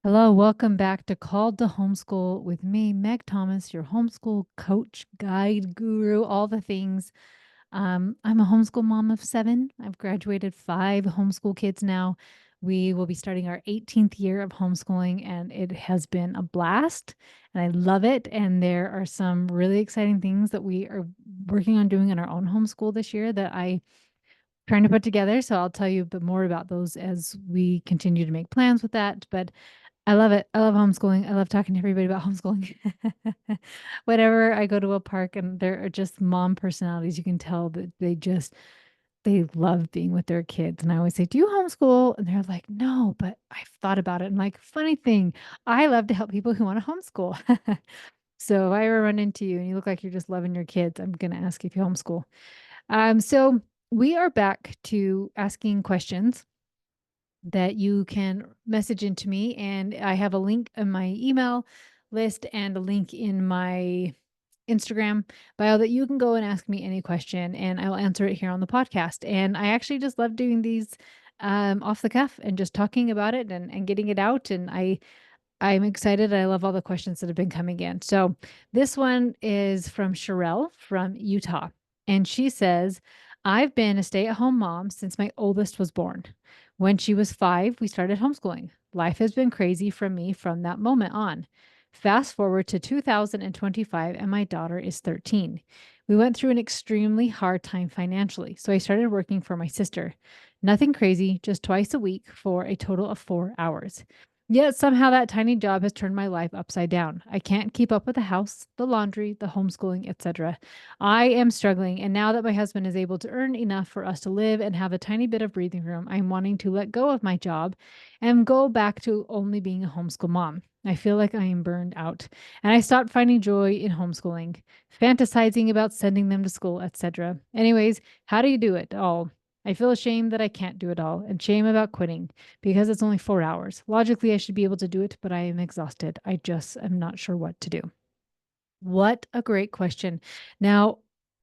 Hello, welcome back to Called to Homeschool with me, Meg Thomas, your homeschool coach, guide, guru, all the things. I'm a homeschool mom of seven. I've graduated five homeschool kids now. We will be starting our 18th year of homeschooling, and it has been a blast, and I love it. And there are some really exciting things that we are working on doing in our own homeschool this year that I trying to put together. So I'll tell you a bit more about those as we continue to make plans with that. But I love it. I love homeschooling. I love talking to everybody about homeschooling. Whenever I go to a park and there are just mom personalities, you can tell that they love being with their kids. And I always say, "Do you homeschool?" And they're like, "No, but I've thought about it." And like, funny thing, I love to help people who want to homeschool. So if I ever run into you and you look like you're just loving your kids, I'm gonna ask if you homeschool. So we are back to asking questions that you can message into me. And I have a link in my email list and a link in my Instagram bio that you can go and ask me any question and I'll answer it here on the podcast. And I actually just love doing these off the cuff and just talking about it and getting it out. And I'm excited. I love all the questions that have been coming in. So this one is from Sherelle from Utah. And she says, I've been a stay at home mom since my oldest was born. When she was 5, we started homeschooling. Life has been crazy from me from that moment on. Fast forward to 2025, and my daughter is 13. We went through an extremely hard time financially, so I started working for my sister. Nothing crazy, just twice a week for a total of 4 hours. Yet somehow that tiny job has turned my life upside down. I can't keep up with the house, the laundry, the homeschooling, etc. I am struggling, and now that my husband is able to earn enough for us to live and have a tiny bit of breathing room, I'm wanting to let go of my job and go back to only being a homeschool mom. I feel like I am burned out, and I stopped finding joy in homeschooling, fantasizing about sending them to school, etc. Anyways, how do you do it all? I feel ashamed that I can't do it all and shame about quitting because it's only 4 hours. Logically, I should be able to do it, but I am exhausted. I just am not sure what to do. What a great question. Now,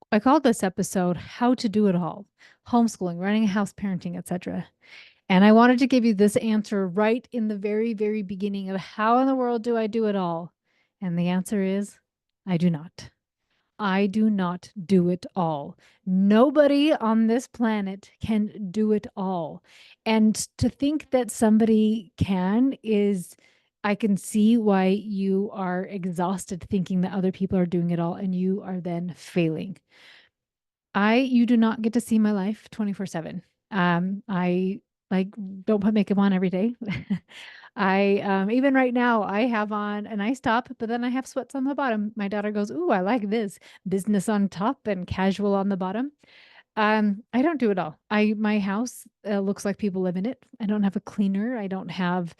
I called this episode How to Do It All: Homeschooling, Running a House, Parenting, etc. And I wanted to give you this answer right in the very, very beginning of how in the world do I do it all? And the answer is I do not. I do not do it all. Nobody on this planet can do it all. And to think that somebody can is, I can see why you are exhausted thinking that other people are doing it all and you are then failing. You do not get to see my life 24/7. I like don't put makeup on every day. Even right now I have on a nice top, but then I have sweats on the bottom. My daughter goes, "Ooh, I like this. Business on top and casual on the bottom." I don't do it all. My house looks like people live in it. I don't have a cleaner. I don't have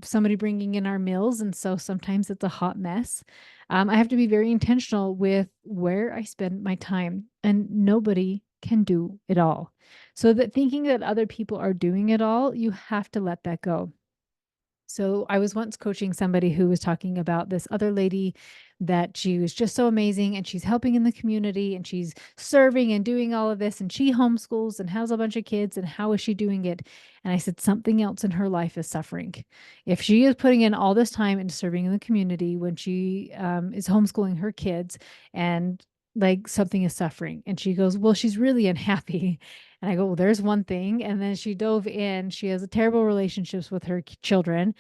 somebody bringing in our meals, and so sometimes it's a hot mess. I have to be very intentional with where I spend my time, and nobody can do it all. So that thinking that other people are doing it all, you have to let that go. So I was once coaching somebody who was talking about this other lady that she was just so amazing and she's helping in the community and she's serving and doing all of this and she homeschools and has a bunch of kids and how is she doing it? And I said something else in her life is suffering. If she is putting in all this time into serving in the community when she is homeschooling her kids and like something is suffering and she goes, well, she's really unhappy. And I go, well, there's one thing. And then she dove in. She has a terrible relationships with her children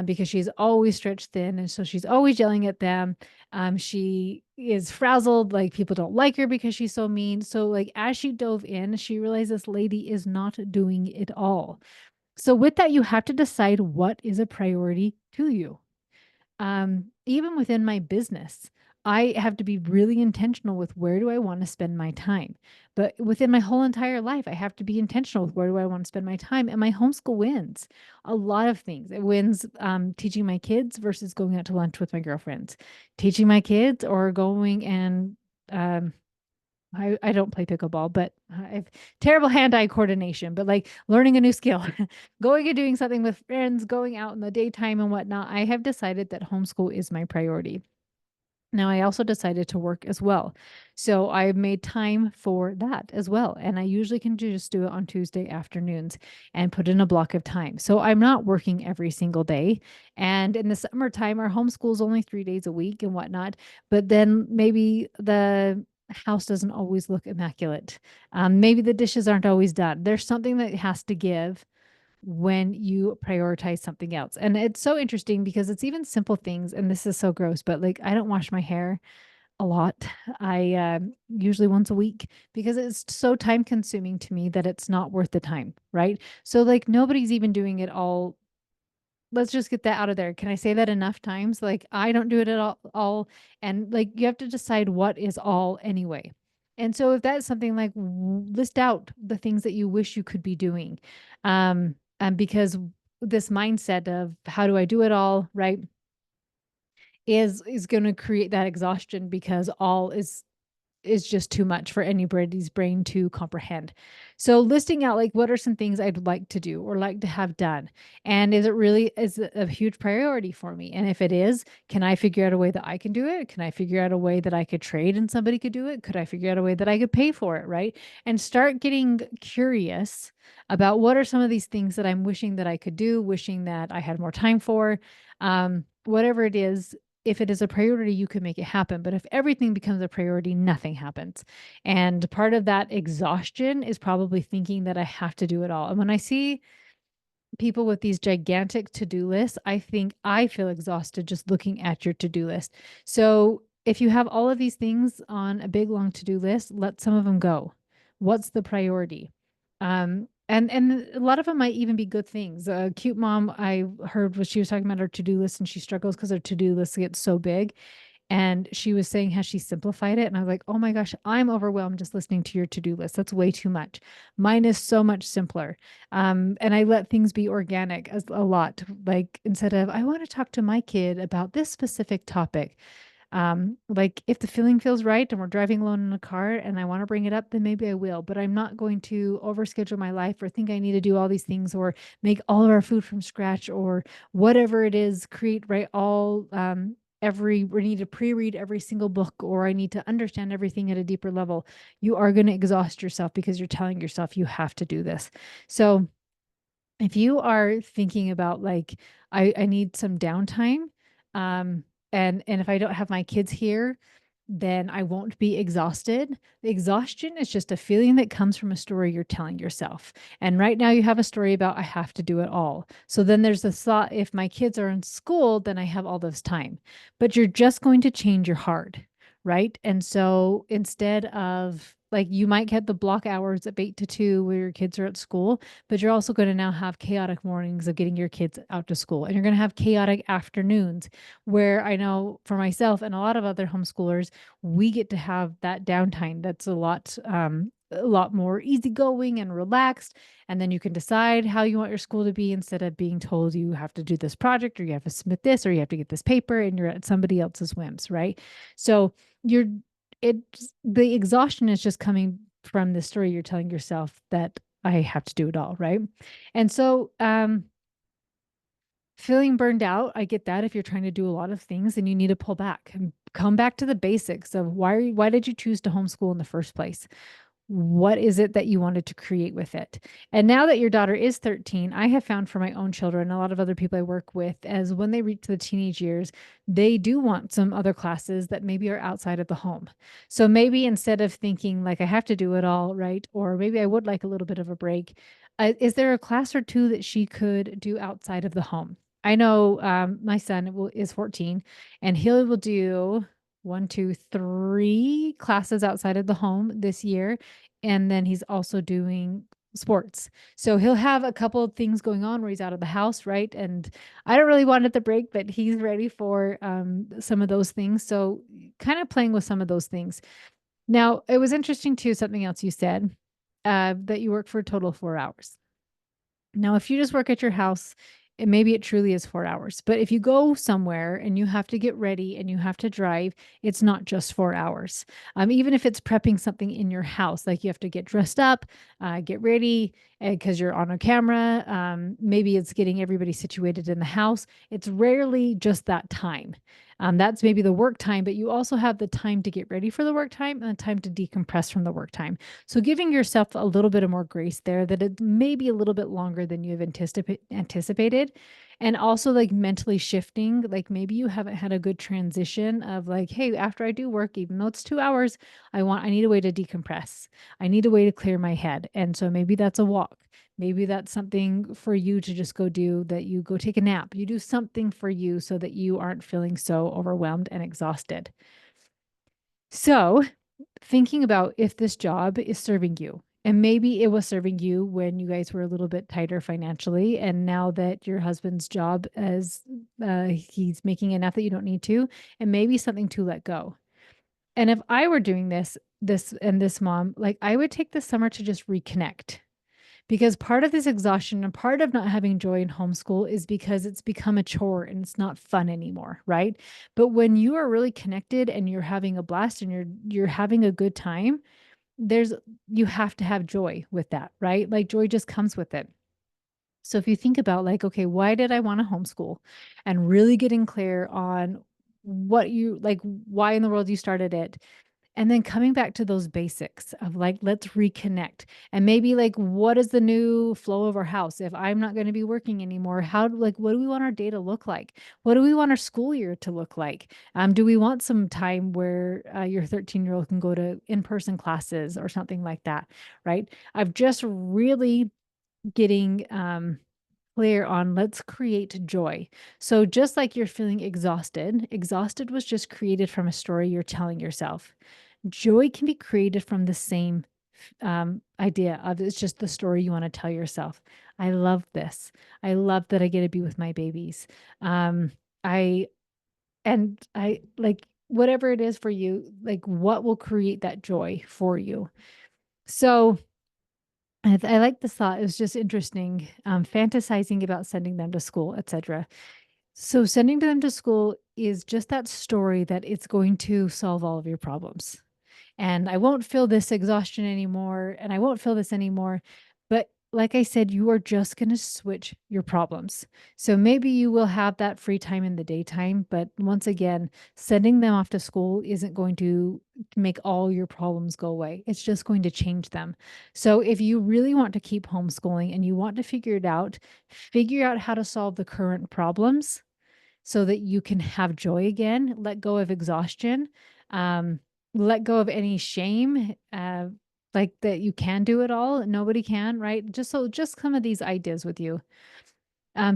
because she's always stretched thin. And so she's always yelling at them. She is frazzled, like people don't like her because she's so mean. So, like, as she dove in, she realized this lady is not doing it all. So, with that, you have to decide what is a priority to you. Even within my business, I have to be really intentional with where do I want to spend my time. But within my whole entire life, I have to be intentional with where do I want to spend my time. And my homeschool wins a lot of things. It wins teaching my kids versus going out to lunch with my girlfriends, teaching my kids or going and I don't play pickleball, but I have terrible hand-eye coordination, but like learning a new skill, going and doing something with friends, going out in the daytime and whatnot. I have decided that homeschool is my priority. Now, I also decided to work as well. So I made time for that as well. And I usually can just do it on Tuesday afternoons and put in a block of time. So I'm not working every single day. And in the summertime, our homeschool is only 3 days a week and whatnot. But then maybe the house doesn't always look immaculate. Maybe the dishes aren't always done. There's something that has to give when you prioritize something else. And it's so interesting because it's even simple things. And this is so gross, but like I don't wash my hair a lot. I usually once a week because it's so time consuming to me that it's not worth the time. Right. So like nobody's even doing it all. Let's just get that out of there. Can I say that enough times? Like I don't do it at all. And like you have to decide what is all anyway. And so if that's something like list out the things that you wish you could be doing. And because this mindset of how do I do it all, right? Is going to create that exhaustion because all is just too much for anybody's brain to comprehend. So listing out like what are some things I'd like to do or like to have done, and is it a huge priority for me? And if it is, can I figure out a way that I can do it? Can I figure out a way that I could trade and somebody could do it? Could I figure out a way that I could pay for it, right? And start getting curious about what are some of these things that I'm wishing that I could do, wishing that I had more time for. Whatever it is, if it is a priority, you can make it happen. But if everything becomes a priority, nothing happens. And part of that exhaustion is probably thinking that I have to do it all. And when I see people with these gigantic to-do lists, I think I feel exhausted just looking at your to-do list. So if you have all of these things on a big long to-do list, let some of them go. What's the priority? And a lot of them might even be good things. A cute mom I heard was she was talking about her to-do list and she struggles because her to-do list gets so big. And she was saying how she simplified it. And I was like, oh my gosh, I'm overwhelmed just listening to your to do list. That's way too much. Mine is so much simpler. And I let things be organic as a lot. Like instead of, I want to talk to my kid about this specific topic. Like if the feeling feels right and we're driving alone in a car and I want to bring it up, then maybe I will, but I'm not going to overschedule my life or think I need to do all these things or make all of our food from scratch or whatever it is, create right all every we need to pre-read every single book or I need to understand everything at a deeper level. You are going to exhaust yourself because you're telling yourself you have to do this. So if you are thinking about like I need some downtime, um, and if I don't have my kids here, then I won't be exhausted. The exhaustion is just a feeling that comes from a story you're telling yourself. And right now you have a story about I have to do it all. So then there's the thought if my kids are in school, then I have all this time. But you're just going to change your heart, right? And so instead of like you might get the block hours of 8 to 2 where your kids are at school, but you're also going to now have chaotic mornings of getting your kids out to school. And you're going to have chaotic afternoons where I know for myself and a lot of other homeschoolers, we get to have that downtime that's a lot more easygoing and relaxed. And then you can decide how you want your school to be instead of being told you have to do this project or you have to submit this or you have to get this paper and you're at somebody else's whims, right? So you're the exhaustion is just coming from the story you're telling yourself that I have to do it all, right? And so feeling burned out, I get that if you're trying to do a lot of things and you need to pull back and come back to the basics of why did you choose to homeschool in the first place? What is it that you wanted to create with it? And now that your daughter is 13, I have found for my own children, a lot of other people I work with, as when they reach the teenage years, they do want some other classes that maybe are outside of the home. So maybe instead of thinking like I have to do it all, right? Or maybe I would like a little bit of a break. Is there a class or two that she could do outside of the home? I know my son is 14 and he will do one, two, three classes outside of the home this year. And then he's also doing sports. So he'll have a couple of things going on where he's out of the house, right? And I don't really want it to break, but he's ready for some of those things. So kind of playing with some of those things. Now, it was interesting too, something else you said that you work for a total of 4 hours. Now, if you just work at your house, maybe it truly is 4 hours. But if you go somewhere and you have to get ready and you have to drive, it's not just 4 hours. Even if it's prepping something in your house, like you have to get dressed up, get ready because you're on a camera. Maybe it's getting everybody situated in the house. It's rarely just that time. That's maybe the work time, but you also have the time to get ready for the work time and the time to decompress from the work time. So giving yourself a little bit of more grace there, that it may be a little bit longer than you have anticipated. And also like mentally shifting, like maybe you haven't had a good transition of like, hey, after I do work, even though it's 2 hours, I need a way to decompress. I need a way to clear my head. And so maybe that's a walk. Maybe that's something for you to just go do, that you go take a nap. You do something for you so that you aren't feeling so overwhelmed and exhausted. So, thinking about if this job is serving you, and maybe it was serving you when you guys were a little bit tighter financially, and now that your husband's job is he's making enough that you don't need to, and maybe something to let go. And if I were doing this mom, like I would take the summer to just reconnect, because part of this exhaustion and part of not having joy in homeschool is because it's become a chore and it's not fun anymore, right? But when you are really connected and you're having a blast and you're having a good time, there's you have to have joy with that, right? Like joy just comes with it. So if you think about like, okay, why did I want to homeschool? And really getting clear on what you like, why in the world you started it, and then coming back to those basics of like, let's reconnect. And maybe like, what is the new flow of our house? If I'm not going to be working anymore, like, what do we want our day to look like? What do we want our school year to look like? Do we want some time where your 13-year-old can go to in-person classes or something like that? Right. I've just really getting, clear on let's create joy. So just like you're feeling exhausted, exhausted was just created from a story you're telling yourself. Joy can be created from the same idea of it's just the story you want to tell yourself. I love this. I love that I get to be with my babies. Um, I I like whatever it is for you, like what will create that joy for you. So I like this thought. It was just interesting, fantasizing about sending them to school, etc. So sending them to school is just that story that it's going to solve all of your problems, and I won't feel this exhaustion anymore, and I won't feel this anymore. But like I said, you are just going to switch your problems. So maybe you will have that free time in the daytime, but once again, sending them off to school isn't going to make all your problems go away. It's just going to change them. So if you really want to keep homeschooling and you want to figure out how to solve the current problems so that you can have joy again, let go of exhaustion, um, let go of any shame, like that you can do it all. Nobody can, right? Just some of these ideas with you,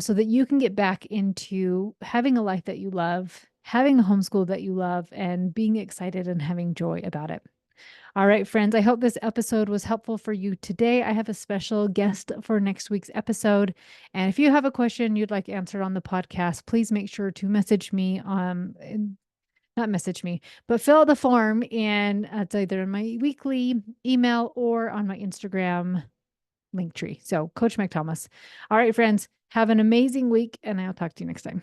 so that you can get back into having a life that you love, having a homeschool that you love, and being excited and having joy about it. All right, friends, I hope this episode was helpful for you today. I have a special guest for next week's episode. And if you have a question you'd like answered on the podcast, please make sure to message me, not message me, but fill out the form, and it's either in my weekly email or on my Instagram link tree. So Coach McThomas. All right, friends, have an amazing week, and I'll talk to you next time.